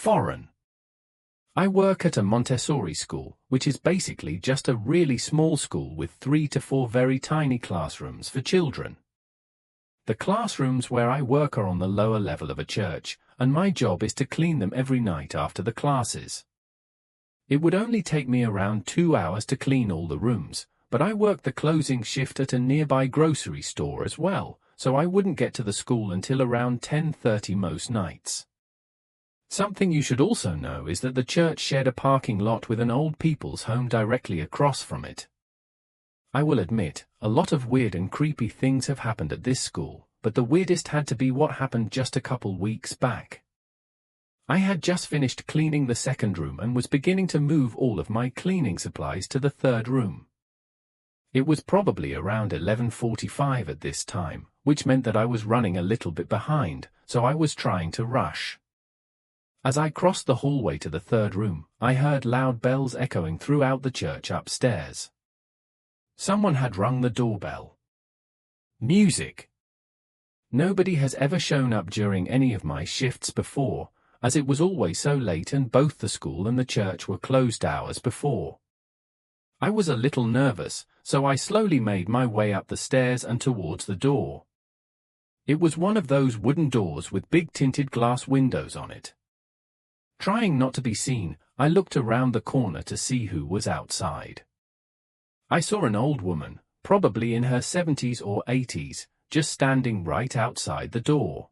Foreign. I work at a Montessori school, which is basically just a really small school with 3 to 4 very tiny classrooms for children. The classrooms where I work are on the lower level of a church, and my job is to clean them every night after the classes. It would only take me around 2 hours to clean all the rooms, but I work the closing shift at a nearby grocery store as well, so I wouldn't get to the school until around 10:30 most nights. Something you should also know is that the church shared a parking lot with an old people's home directly across from it. I will admit, a lot of weird and creepy things have happened at this school, but the weirdest had to be what happened just a couple weeks back. I had just finished cleaning the second room and was beginning to move all of my cleaning supplies to the third room. It was probably around 11:45 at this time, which meant that I was running a little bit behind, so I was trying to rush. As I crossed the hallway to the third room, I heard loud bells echoing throughout the church upstairs. Someone had rung the doorbell. Music. Nobody has ever shown up during any of my shifts before, as it was always so late and both the school and the church were closed hours before. I was a little nervous, so I slowly made my way up the stairs and towards the door. It was one of those wooden doors with big tinted glass windows on it. Trying not to be seen, I looked around the corner to see who was outside. I saw an old woman, probably in her 70s or 80s, just standing right outside the door.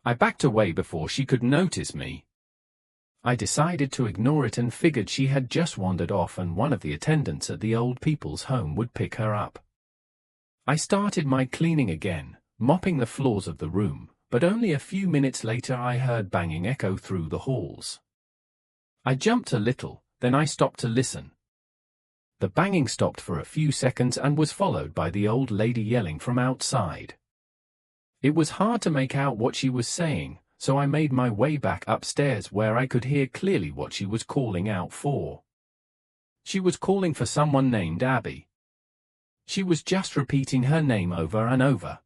I backed away before she could notice me. I decided to ignore it and figured she had just wandered off and one of the attendants at the old people's home would pick her up. I started my cleaning again, mopping the floors of the room, but only a few minutes later I heard banging echo through the halls. I jumped a little, then I stopped to listen. The banging stopped for a few seconds and was followed by the old lady yelling from outside. It was hard to make out what she was saying, so I made my way back upstairs where I could hear clearly what she was calling out for. She was calling for someone named Abby. She was just repeating her name over and over.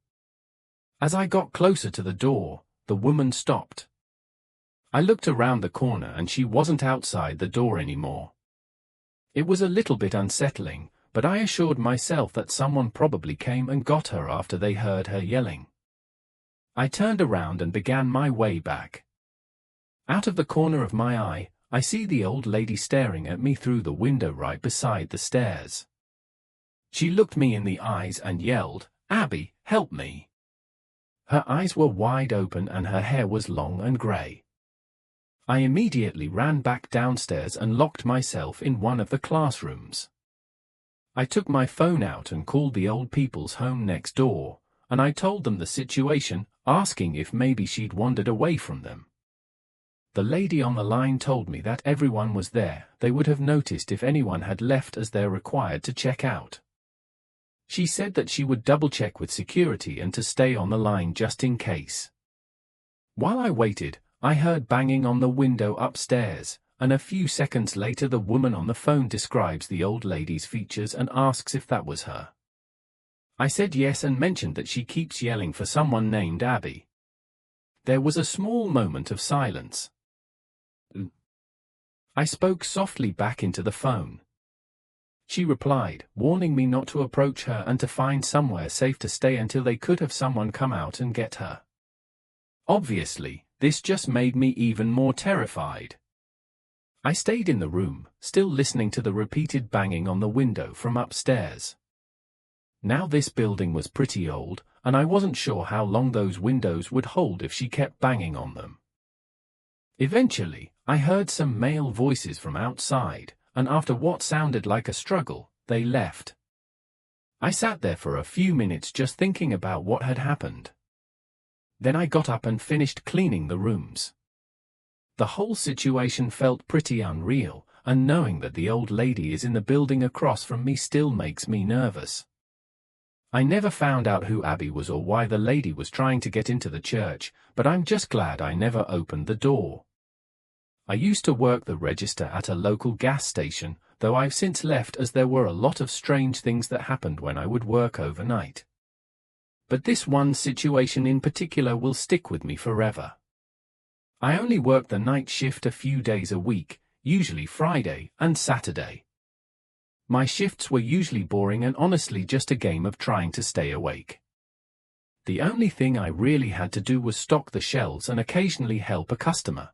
As I got closer to the door, the woman stopped. I looked around the corner and she wasn't outside the door anymore. It was a little bit unsettling, but I assured myself that someone probably came and got her after they heard her yelling. I turned around and began my way back. Out of the corner of my eye, I see the old lady staring at me through the window right beside the stairs. She looked me in the eyes and yelled, "Abby, help me." Her eyes were wide open and her hair was long and grey. I immediately ran back downstairs and locked myself in one of the classrooms. I took my phone out and called the old people's home next door, and I told them the situation, asking if maybe she'd wandered away from them. The lady on the line told me that everyone was there, they would have noticed if anyone had left as they're required to check out. She said that she would double-check with security and to stay on the line just in case. While I waited, I heard banging on the window upstairs, and a few seconds later the woman on the phone describes the old lady's features and asks if that was her. I said yes and mentioned that she keeps yelling for someone named Abby. There was a small moment of silence. I spoke softly back into the phone. She replied, warning me not to approach her and to find somewhere safe to stay until they could have someone come out and get her. Obviously, this just made me even more terrified. I stayed in the room, still listening to the repeated banging on the window from upstairs. Now this building was pretty old, and I wasn't sure how long those windows would hold if she kept banging on them. Eventually, I heard some male voices from outside, and after what sounded like a struggle, they left. I sat there for a few minutes just thinking about what had happened. Then I got up and finished cleaning the rooms. The whole situation felt pretty unreal, and knowing that the old lady is in the building across from me still makes me nervous. I never found out who Abby was or why the lady was trying to get into the church, but I'm just glad I never opened the door. I used to work the register at a local gas station, though I've since left as there were a lot of strange things that happened when I would work overnight. But this one situation in particular will stick with me forever. I only worked the night shift a few days a week, usually Friday and Saturday. My shifts were usually boring and honestly just a game of trying to stay awake. The only thing I really had to do was stock the shelves and occasionally help a customer.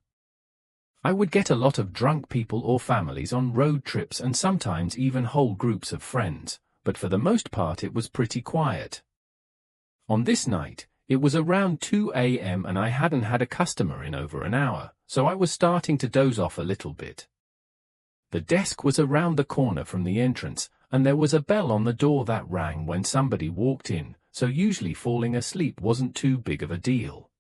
I would get a lot of drunk people or families on road trips and sometimes even whole groups of friends, but for the most part it was pretty quiet. On this night, it was around 2 a.m. and I hadn't had a customer in over an hour, so I was starting to doze off a little bit. The desk was around the corner from the entrance, and there was a bell on the door that rang when somebody walked in, so usually falling asleep wasn't too big of a deal.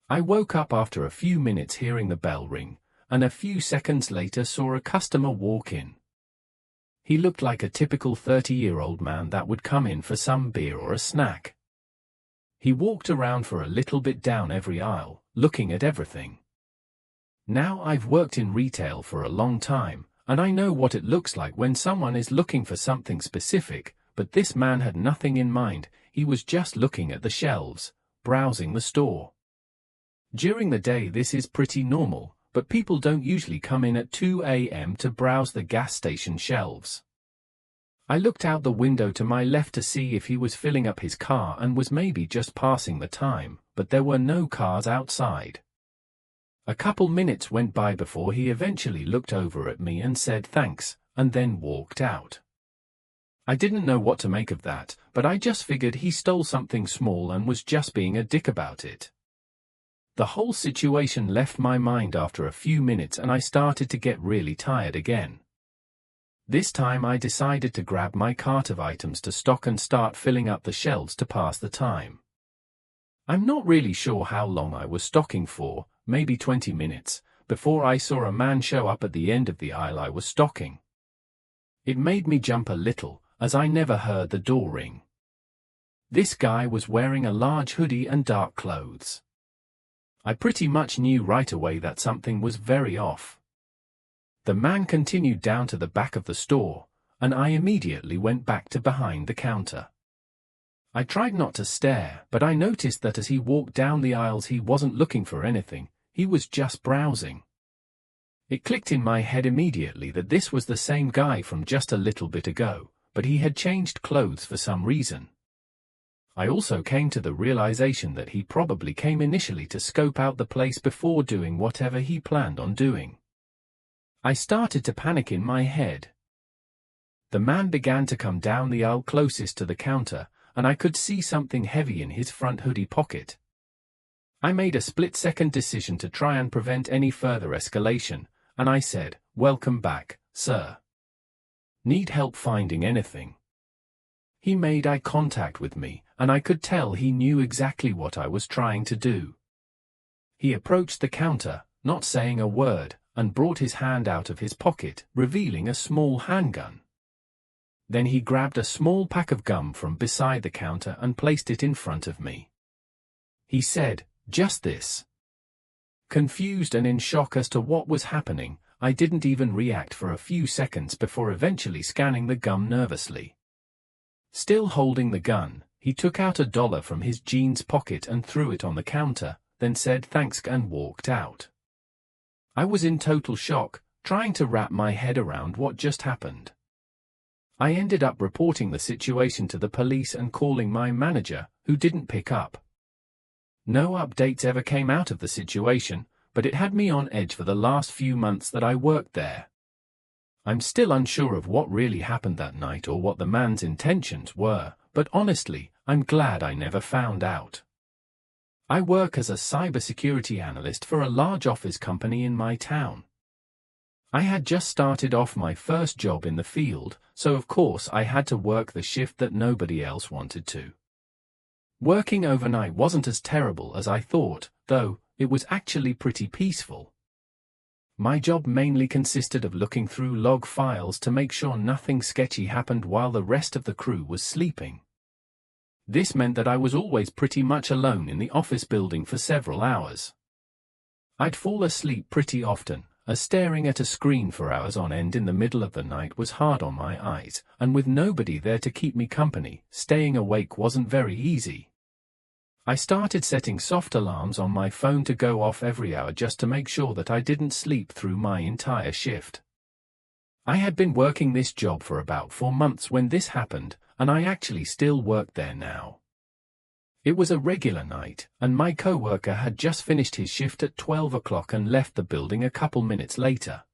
I woke up after a few minutes hearing the bell ring, and a few seconds later saw a customer walk in. He looked like a typical 30-year-old man that would come in for some beer or a snack. He walked around for a little bit down every aisle, looking at everything. Now I've worked in retail for a long time, and I know what it looks like when someone is looking for something specific, but this man had nothing in mind. He was just looking at the shelves, browsing the store. During the day this is pretty normal, but people don't usually come in at 2 a.m. to browse the gas station shelves. I looked out the window to my left to see if he was filling up his car and was maybe just passing the time, but there were no cars outside. A couple minutes went by before he eventually looked over at me and said thanks, and then walked out. I didn't know what to make of that, but I just figured he stole something small and was just being a dick about it. The whole situation left my mind after a few minutes and I started to get really tired again. This time I decided to grab my cart of items to stock and start filling up the shelves to pass the time. I'm not really sure how long I was stocking for, maybe 20 minutes, before I saw a man show up at the end of the aisle I was stocking. It made me jump a little, as I never heard the door ring. This guy was wearing a large hoodie and dark clothes. I pretty much knew right away that something was very off. The man continued down to the back of the store, and I immediately went back to behind the counter. I tried not to stare, but I noticed that as he walked down the aisles he wasn't looking for anything, he was just browsing. It clicked in my head immediately that this was the same guy from just a little bit ago, but he had changed clothes for some reason. I also came to the realization that he probably came initially to scope out the place before doing whatever he planned on doing. I started to panic in my head. The man began to come down the aisle closest to the counter, and I could see something heavy in his front hoodie pocket. I made a split-second decision to try and prevent any further escalation, and I said, "Welcome back, sir. Need help finding anything?" He made eye contact with me, and I could tell he knew exactly what I was trying to do. He approached the counter, not saying a word, and brought his hand out of his pocket, revealing a small handgun. Then he grabbed a small pack of gum from beside the counter and placed it in front of me. He said, "Just this." Confused and in shock as to what was happening, I didn't even react for a few seconds before eventually scanning the gum nervously. Still holding the gun, he took out $1 from his jeans pocket and threw it on the counter, then said thanks and walked out. I was in total shock, trying to wrap my head around what just happened. I ended up reporting the situation to the police and calling my manager, who didn't pick up. No updates ever came out of the situation, but it had me on edge for the last few months that I worked there. I'm still unsure of what really happened that night or what the man's intentions were, but honestly, I'm glad I never found out. I work as a cybersecurity analyst for a large office company in my town. I had just started off my first job in the field, so of course I had to work the shift that nobody else wanted to. Working overnight wasn't as terrible as I thought, though it was actually pretty peaceful. My job mainly consisted of looking through log files to make sure nothing sketchy happened while the rest of the crew was sleeping. This meant that I was always pretty much alone in the office building for several hours. I'd fall asleep pretty often, as staring at a screen for hours on end in the middle of the night was hard on my eyes, and with nobody there to keep me company, staying awake wasn't very easy. I started setting soft alarms on my phone to go off every hour just to make sure that I didn't sleep through my entire shift. I had been working this job for about 4 months when this happened, and I actually still worked there now. It was a regular night, and my coworker had just finished his shift at 12 o'clock and left the building a couple minutes later.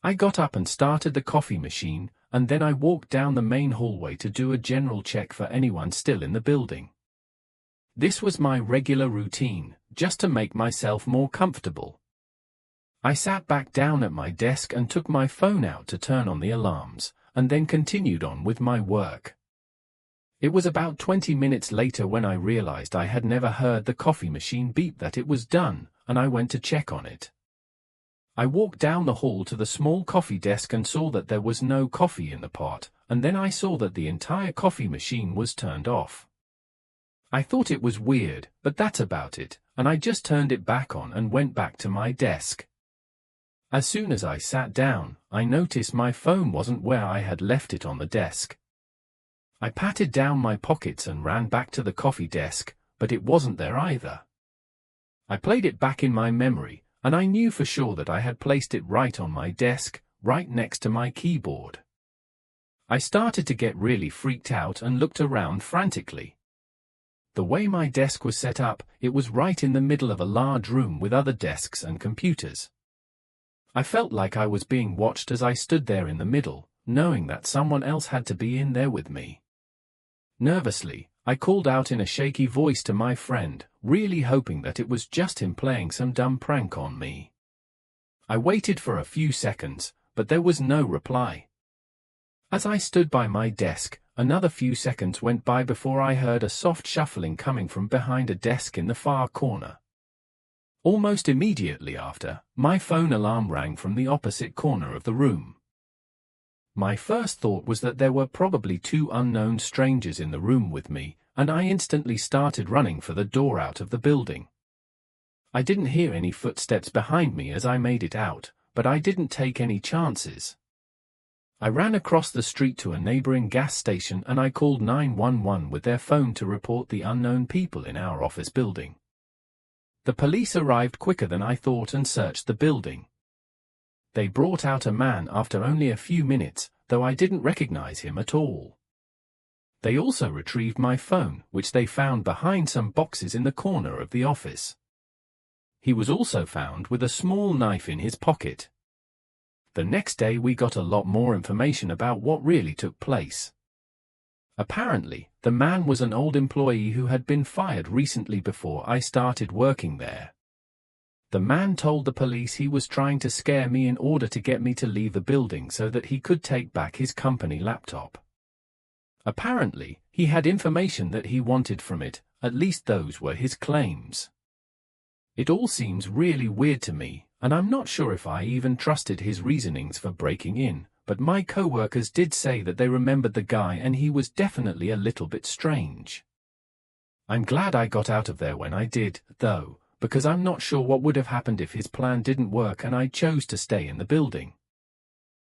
I got up and started the coffee machine, and then I walked down the main hallway to do a general check for anyone still in the building. This was my regular routine, just to make myself more comfortable. I sat back down at my desk and took my phone out to turn on the alarms, and then continued on with my work. It was about 20 minutes later when I realized I had never heard the coffee machine beep that it was done, and I went to check on it. I walked down the hall to the small coffee desk and saw that there was no coffee in the pot, and then I saw that the entire coffee machine was turned off. I thought it was weird, but that's about it, and I just turned it back on and went back to my desk. As soon as I sat down, I noticed my phone wasn't where I had left it on the desk. I patted down my pockets and ran back to the coffee desk, but it wasn't there either. I played it back in my memory, and I knew for sure that I had placed it right on my desk, right next to my keyboard. I started to get really freaked out and looked around frantically. The way my desk was set up, it was right in the middle of a large room with other desks and computers. I felt like I was being watched as I stood there in the middle, knowing that someone else had to be in there with me. Nervously, I called out in a shaky voice to my friend, really hoping that it was just him playing some dumb prank on me. I waited for a few seconds, but there was no reply. As I stood by my desk, another few seconds went by before I heard a soft shuffling coming from behind a desk in the far corner. Almost immediately after, my phone alarm rang from the opposite corner of the room. My first thought was that there were probably 2 unknown strangers in the room with me, and I instantly started running for the door out of the building. I didn't hear any footsteps behind me as I made it out, but I didn't take any chances. I ran across the street to a neighboring gas station and I called 911 with their phone to report the unknown people in our office building. The police arrived quicker than I thought and searched the building. They brought out a man after only a few minutes, though I didn't recognize him at all. They also retrieved my phone, which they found behind some boxes in the corner of the office. He was also found with a small knife in his pocket. The next day we got a lot more information about what really took place. Apparently, the man was an old employee who had been fired recently before I started working there. The man told the police he was trying to scare me in order to get me to leave the building so that he could take back his company laptop. Apparently, he had information that he wanted from it, at least those were his claims. It all seems really weird to me, and I'm not sure if I even trusted his reasonings for breaking in, but my coworkers did say that they remembered the guy and he was definitely a little bit strange. I'm glad I got out of there when I did, though, because I'm not sure what would have happened if his plan didn't work and I chose to stay in the building.